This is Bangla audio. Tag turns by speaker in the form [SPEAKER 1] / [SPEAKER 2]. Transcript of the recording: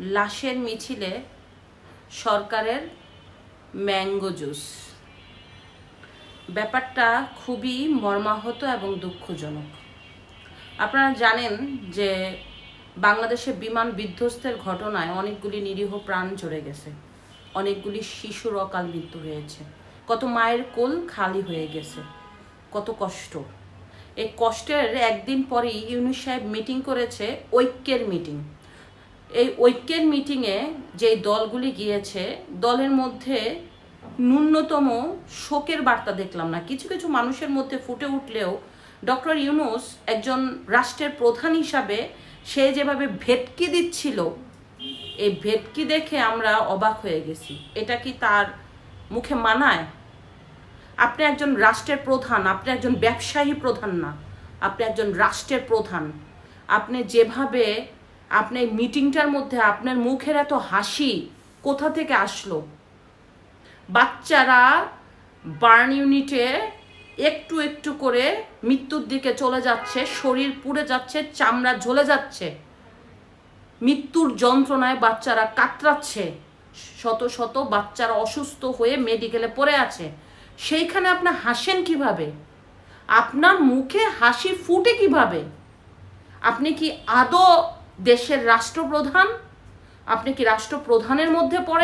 [SPEAKER 1] লাশের মিছিলে সরকারের ম্যাঙ্গো জুস। ব্যাপারটা খুবই মর্মাহত এবং দুঃখজনক। আপনারা জানেন যে বাংলাদেশে বিমান বিধ্বস্তের ঘটনায় অনেকগুলি নিরীহ প্রাণ ঝরে গেছে, অনেকগুলি শিশুর অকাল মৃত্যু হয়েছে, কত মায়ের কোল খালি হয়ে গেছে, কত কষ্ট। এই কষ্টের একদিন পরেই ইউনূস সাহেব মিটিং করেছে, ঐক্যের মিটিং। এই ঐক্যের মিটিংয়ে যে দলগুলি গিয়েছে, দলের মধ্যে ন্যূনতম শোকের বার্তা দেখলাম না। কিছু কিছু মানুষের মধ্যে ফুটে উঠলেও ডক্টর ইউনূস একজন রাষ্ট্রের প্রধান হিসাবে সে যেভাবে ভেটকি দিচ্ছিল, এই ভেটকি দেখে আমরা অবাক হয়ে গেছি। এটা কি তার মুখে মানায়? আপনি একজন রাষ্ট্রের প্রধান, আপনি একজন ব্যবসায়ী প্রধান না, আপনি একজন রাষ্ট্রের প্রধান। আপনি যেভাবে আপনি মিটিংটার মধ্যে আপনার মুখের এত হাসি কোথা থেকে আসলো? বাচ্চারা বার্ন ইউনিটে একটু একটু করে মৃত্যুর দিকে চলে যাচ্ছে, শরীর পুড়ে যাচ্ছে, চামড়া ঝলে যাচ্ছে, মৃত্যুর যন্ত্রণায় বাচ্চারা কাতরাচ্ছে, শত শত বাচ্চারা অসুস্থ হয়ে মেডিকেলে পড়ে আছে। সেইখানে আপনি হাসেন কিভাবে? আপনার মুখে হাসি ফুটে কিভাবে? আপনি কি আদৌ দেশের রাষ্ট্রপ্রধান? আপনি কি রাষ্ট্রপ্রধানের মধ্যে পড়ে?